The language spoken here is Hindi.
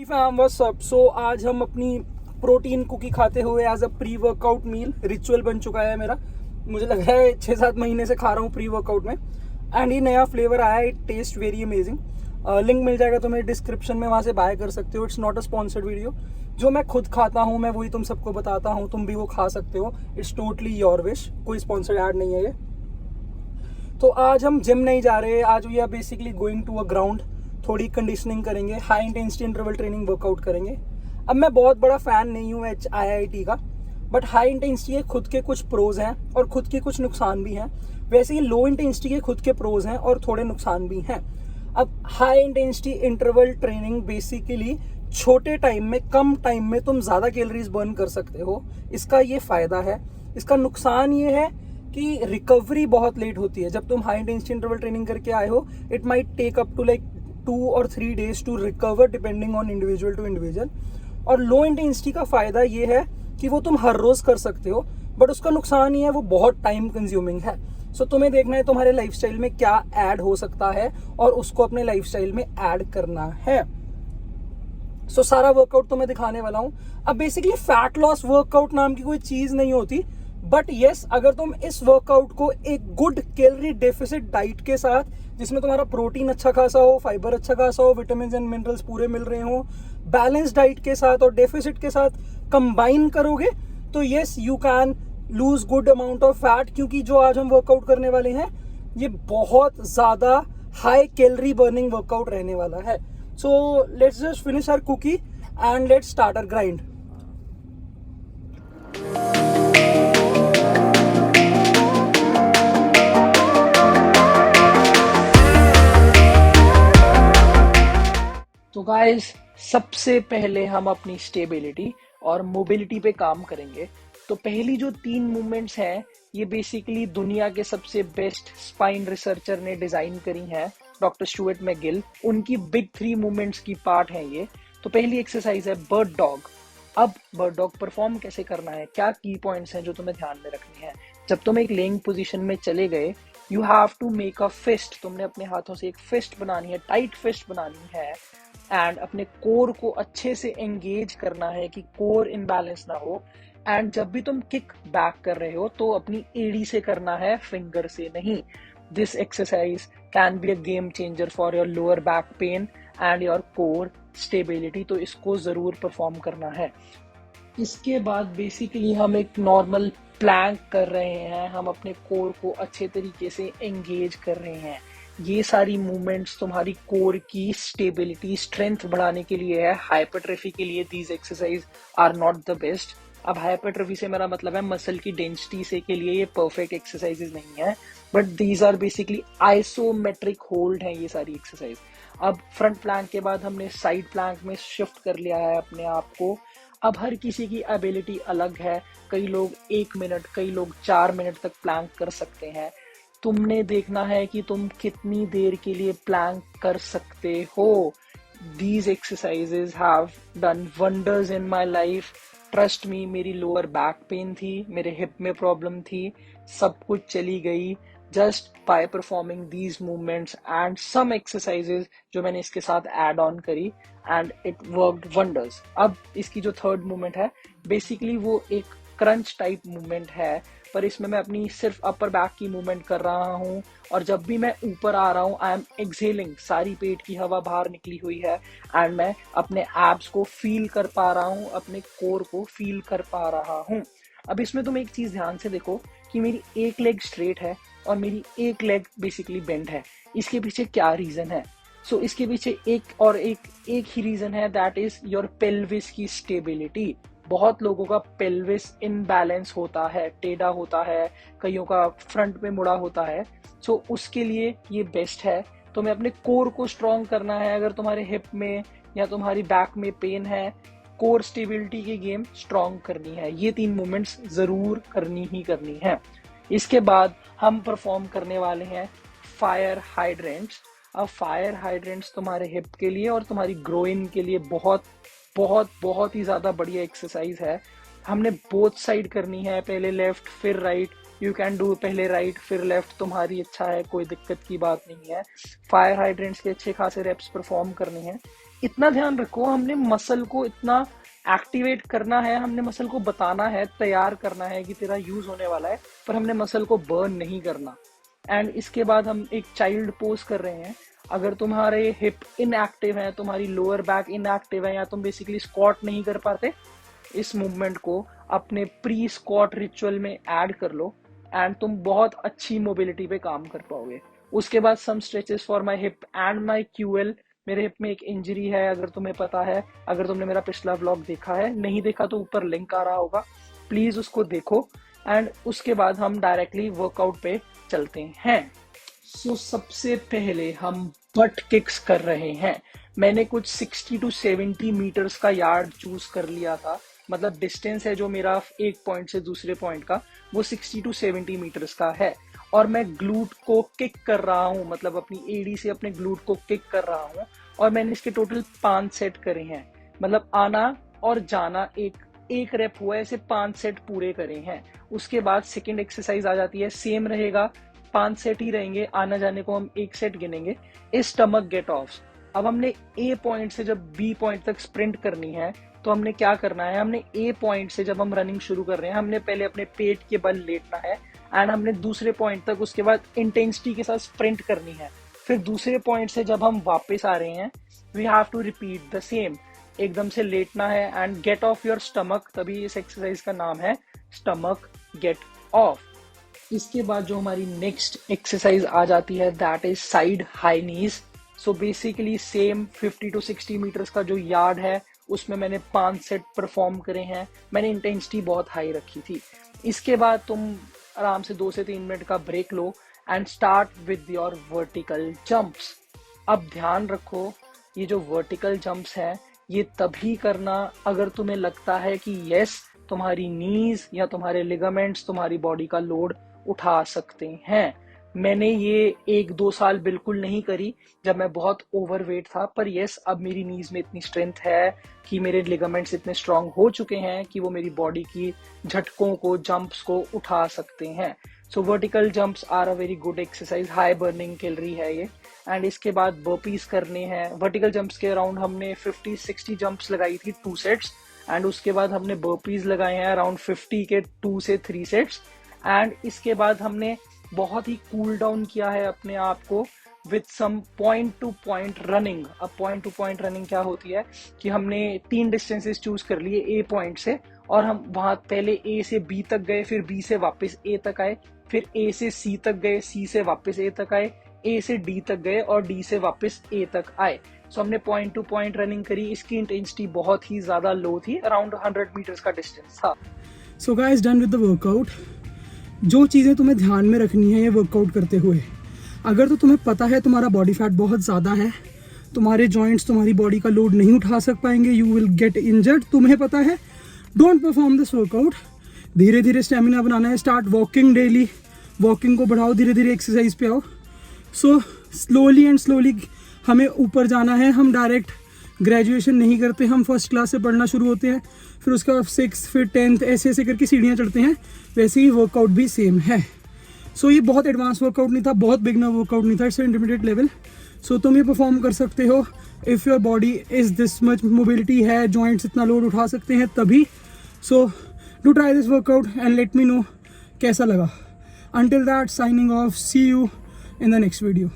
Fam what's up. सो आज हम अपनी प्रोटीन कुकी खाते हुए as a pre workout meal ritual बन चुका है मेरा। मुझे लग रहा है 6-7 महीने से खा रहा हूँ प्री वर्कआउट में। एंड ये नया फ्लेवर आया है, it taste very amazing. Link मिल जाएगा तुम्हें डिस्क्रिप्शन में, वहाँ से बाय कर सकते हो। It's not a sponsored video. जो मैं खुद खाता हूँ मैं वही तुम सबको बताता हूँ, तुम भी वो खा सकते हो। इट्स टोटली योर विश, कोई स्पॉन्सर्ड ऐड नहीं है ये। तो आज हम जिम नहीं जा रहे, आज we are basically going to a ground. थोड़ी कंडीशनिंग करेंगे, high intensity interval training workout करेंगे। अब मैं बहुत बड़ा फ़ैन नहीं हूँ HIIT का, बट हाई इंटेंसिटी के खुद के कुछ प्रोज हैं और खुद के कुछ नुकसान भी हैं। वैसे ही लो इंटेंसिटी के खुद के प्रोज हैं और थोड़े नुकसान भी हैं। अब high intensity interval training basically छोटे टाइम में, कम टाइम में तुम ज़्यादा कैलोरीज बर्न कर सकते हो, इसका ये फ़ायदा है। इसका नुकसान ये है कि रिकवरी बहुत लेट होती है। जब तुम हाई इंटेंसिटी इंटरवल ट्रेनिंग करके आए हो, it might take up to like 2 और 3 days to recover depending on individual to individual. और लो इंटेंसिटी का फ़ायदा ये है कि वो तुम हर रोज़ कर सकते हो, बट उसका नुकसान ये है वो बहुत टाइम कंज्यूमिंग है। सो तुम्हें देखना है तुम्हारे लाइफस्टाइल में क्या ऐड हो सकता है और उसको अपने लाइफस्टाइल में ऐड करना है। सो सारा वर्कआउट तो मैं दिखाने वाला हूँ। अब बेसिकली फैट लॉस वर्कआउट नाम की कोई चीज़ नहीं होती, बट येस, अगर तुम इस वर्कआउट को एक गुड कैलोरी डेफिसिट डाइट के साथ, जिसमें तुम्हारा प्रोटीन अच्छा खासा हो, फाइबर अच्छा खासा हो, विटामिन एंड मिनरल्स पूरे मिल रहे हो, बैलेंस डाइट के साथ और डेफिसिट के साथ कंबाइन करोगे, तो yes you can lose good amount of fat. क्योंकि जो आज हम वर्कआउट करने वाले हैं ये बहुत ज़्यादा हाई कैलोरी बर्निंग वर्कआउट रहने वाला है। So let's just finish our cookie and let's start our grind. तो गाइस, सबसे पहले हम अपनी स्टेबिलिटी और मोबिलिटी पे काम करेंगे। तो पहली जो 3 मूवमेंट्स हैं ये बेसिकली दुनिया के सबसे बेस्ट स्पाइन रिसर्चर ने डिजाइन करी हैं, डॉक्टर स्टुअर्ट मैकगिल। उनकी बिग 3 मूवमेंट्स की पार्ट है ये। तो पहली एक्सरसाइज है बर्ड डॉग। अब बर्ड डॉग परफॉर्म कैसे करना है, क्या की पॉइंट्स हैं जो तुम्हें ध्यान में रखनी है। जब तुम एक लेइंग पोजीशन में चले गए, you have to make a fist. तुमने अपने हाथों से एक फिस्ट बनानी है, टाइट फिस्ट बनानी है, एंड अपने कोर को अच्छे से एंगेज करना है कि कोर इनबैलेंस ना हो। एंड जब भी तुम किक बैक कर रहे हो तो अपनी एड़ी से करना है, फिंगर से नहीं। This exercise can be a game changer for your lower back pain and your core stability. तो इसको जरूर परफॉर्म करना है। इसके बाद बेसिकली हम एक नॉर्मल प्लैंक कर रहे हैं, हम अपने कोर को अच्छे तरीके से एंगेज कर रहे हैं। ये सारी मूवमेंट्स तुम्हारी कोर की स्टेबिलिटी, स्ट्रेंथ बढ़ाने के लिए है। हाइपरट्रॉफी के लिए these exercise are not the best. अब हाइपरट्रॉफी से मेरा मतलब है मसल की डेंसिटी से के लिए ये परफेक्ट एक्सरसाइजेज नहीं है, but these are basically isometric hold है ये सारी एक्सरसाइज। अब फ्रंट प्लैंक के बाद हमने साइड प्लैंक में शिफ्ट कर लिया है अपने आप को। अब हर किसी की एबिलिटी अलग है, कई लोग 1 मिनट, कई लोग 4 मिनट तक प्लैंक कर सकते हैं। तुमने देखना है कि तुम कितनी देर के लिए प्लैंक कर सकते हो। These exercises have done wonders in my life. Trust me, मेरी लोअर बैक पेन थी, मेरे हिप में प्रॉब्लम थी, सब कुछ चली गई just by performing these movements and some exercises जो मैंने इसके साथ ऐड ऑन करी, एंड इट वर्कड वंडर्स। अब इसकी जो थर्ड मूवमेंट है बेसिकली वो एक क्रंच टाइप मूवमेंट है, पर इसमें मैं अपनी सिर्फ अपर बैक की मूवमेंट कर रहा हूँ। और जब भी मैं ऊपर आ रहा हूँ आई एम एक्सहेलिंग, सारी पेट की हवा बाहर निकली हुई है, एंड मैं अपने एब्स को फील कर पा रहा हूँ, अपने कोर को फील कर पा रहा हूँ। अब इसमें तुम एक चीज ध्यान से देखो कि मेरी एक लेग स्ट्रेट है और मेरी एक लेग बेसिकली बेंड है। इसके पीछे क्या रीजन है? सो इसके पीछे एक ही रीजन है, दैट इज योर पेल्विस की स्टेबिलिटी। बहुत लोगों का पेल्विस इनबैलेंस होता है, टेढ़ा होता है, कईयों का फ्रंट में मुड़ा होता है। सो उसके लिए ये बेस्ट है। तुम्हें अपने कोर को स्ट्रॉन्ग करना है। अगर तुम्हारे हिप में या तुम्हारी बैक में पेन है, कोर स्टेबिलिटी की गेम स्ट्रॉन्ग करनी है। ये 3 मूवमेंट्स जरूर करनी ही करनी है। इसके बाद हम परफॉर्म करने वाले हैं फायर हाइड्रेंट्स। अब फायर हाइड्रेंट्स तुम्हारे हिप के लिए और तुम्हारी ग्रोइन के लिए बहुत बहुत बहुत ही ज़्यादा बढ़िया एक्सरसाइज है। हमने बोथ साइड करनी है, पहले लेफ्ट फिर राइट। यू कैन डू पहले राइट फिर लेफ्ट, तुम्हारी इच्छा है, कोई दिक्कत की बात नहीं है। फायर हाइड्रेंट्स के अच्छे खासे रेप्स परफॉर्म करने हैं। इतना ध्यान रखो, हमने मसल को इतना एक्टिवेट करना है, हमने मसल को बताना है, तैयार करना है कि तेरा यूज होने वाला है, पर हमने मसल को बर्न नहीं करना। एंड इसके बाद हम एक चाइल्ड पोज कर रहे हैं। अगर तुम्हारे हिप इनएक्टिव है, तुम्हारी लोअर बैक इनएक्टिव है, या तुम बेसिकली स्क्वाट नहीं कर पाते, इस मूवमेंट को अपने प्री स्क्वाट रिचुअल में ऐड कर लो एंड तुम बहुत अच्छी मोबिलिटी पे काम कर पाओगे। उसके बाद some stretches for my hip and my QL. मेरे हिप में एक इंजरी है, अगर तुम्हें पता है, अगर तुमने मेरा पिछला व्लॉग देखा है, नहीं देखा तो ऊपर लिंक आ रहा होगा, प्लीज उसको देखो। एंड उसके बाद हम डायरेक्टली वर्कआउट पे चलते हैं। सो सबसे पहले हम बट किक्स कर रहे हैं। मैंने कुछ 60 to 70 मीटर्स का यार्ड चूज कर लिया था, मतलब डिस्टेंस है जो मेरा एक पॉइंट से दूसरे पॉइंट का, वो 60 to 70 मीटर्स का है। और मैं ग्लूट को किक कर रहा हूँ, मतलब अपनी एडी से अपने ग्लूट को किक कर रहा हूँ। और मैंने इसके टोटल 5 सेट करे हैं, मतलब आना और जाना एक रेप हुआ है, ऐसे 5 सेट पूरे करे हैं। उसके बाद सेकेंड एक्सरसाइज आ जाती है, सेम रहेगा, 5 सेट ही रहेंगे, आना जाने को हम 1 सेट गिनेंगे, स्टमक गेट ऑफ। अब हमने ए पॉइंट से जब बी पॉइंट तक स्प्रिंट करनी है, तो हमने क्या करना है, हमने ए पॉइंट से जब हम रनिंग शुरू कर रहे हैं, हमने पहले अपने पेट के बल लेटना है एंड हमने दूसरे पॉइंट तक उसके बाद इंटेंसिटी के साथ स्प्रिंट करनी है। फिर दूसरे पॉइंट से जब हम वापस आ रहे हैं, we have to repeat the same, एकदम से लेटना है and get off your stomach, तभी इस एक्सरसाइज का नाम है स्टमक गेट ऑफ। इसके बाद जो हमारी नेक्स्ट एक्सरसाइज आ जाती है, that is side high knees. So basically same 50 to 60 metres का जो यार्ड है, उसमें मैंने 5 सेट परफॉर्म करे हैं। मैंने इंटेंसिटी बहुत हाई रखी थी। इसके बाद तुम आराम से 2 से 3 मिनट का ब्रेक लो and start with your vertical jumps. अब ध्यान रखो, ये जो वर्टिकल जंप्स हैं, ये तभी करना अगर तुम्हें लगता है कि यस, तुम्हारी नीज या तुम्हारे लिगामेंट्स तुम्हारी बॉडी का लोड उठा सकते हैं। मैंने ये 1-2 साल बिल्कुल नहीं करी जब मैं बहुत ओवरवेट था, पर यस, अब मेरी नीज में इतनी स्ट्रेंथ है कि मेरे लिगामेंट्स इतने स्ट्रांग हो चुके हैं कि वो मेरी बॉडी की झटकों को, जंप्स को उठा सकते हैं। So vertical jumps are a very good exercise, high burning calorie है ये। एंड इसके बाद बर्पीज करने हैं। वर्टिकल जंप्स के अराउंड हमने 50-60 जंप्स लगाई थी 2 सेट्स, एंड उसके बाद हमने बर्पीज लगाए हैं अराउंड 50 के 2 से 3 सेट्स। एंड इसके बाद हमने बहुत ही कूल डाउन किया है अपने आप को with some point to point running. अब पॉइंट टू पॉइंट रनिंग क्या होती है कि हमने 3 डिस्टेंसेस चूज कर लिए ए पॉइंट से, और हम वहां पहले ए से बी तक गए, फिर बी से वापस ए तक आए, फिर ए से सी तक गए, सी से वापस ए तक आए, ए से डी तक गए और डी से वापस ए तक आए। सो हमने पॉइंट टू पॉइंट रनिंग करी। इसकी इंटेंसिटी बहुत ही ज्यादा लो थी, अराउंड 100 मीटर्स का डिस्टेंस था। So guys, done with the workout. जो चीज़ें तुम्हें ध्यान में रखनी है ये वर्कआउट करते हुए, अगर तो तुम्हें पता है तुम्हारा बॉडी फैट बहुत ज़्यादा है, तुम्हारे जॉइंट्स तुम्हारी बॉडी का लोड नहीं उठा सक पाएंगे, यू विल गेट इंजर्ड, तुम्हें पता है, डोंट परफॉर्म दिस वर्कआउट। धीरे धीरे स्टेमिना बनाना है, स्टार्ट वॉकिंग डेली, वॉकिंग को बढ़ाओ, धीरे धीरे एक्सरसाइज पे आओ। सो स्लोली एंड स्लोली हमें ऊपर जाना है। हम डायरेक्ट ग्रेजुएशन नहीं करते, हम फर्स्ट क्लास से पढ़ना शुरू होते हैं, फिर उसका 6th फिर 10th ऐसे ऐसे करके सीढ़ियाँ चढ़ते हैं। वैसे ही वर्कआउट भी सेम है। सो ये बहुत एडवांस वर्कआउट नहीं था, बहुत बिगनर वर्कआउट नहीं था, इट्स इंटरमीडिएट लेवल। सो तुम ये परफॉर्म कर सकते हो if your body is this much mobility है, जॉइंट्स इतना लोड उठा सकते हैं तभी। So do try this workout and let me know कैसा लगा। Until that, signing off. See you in the next video.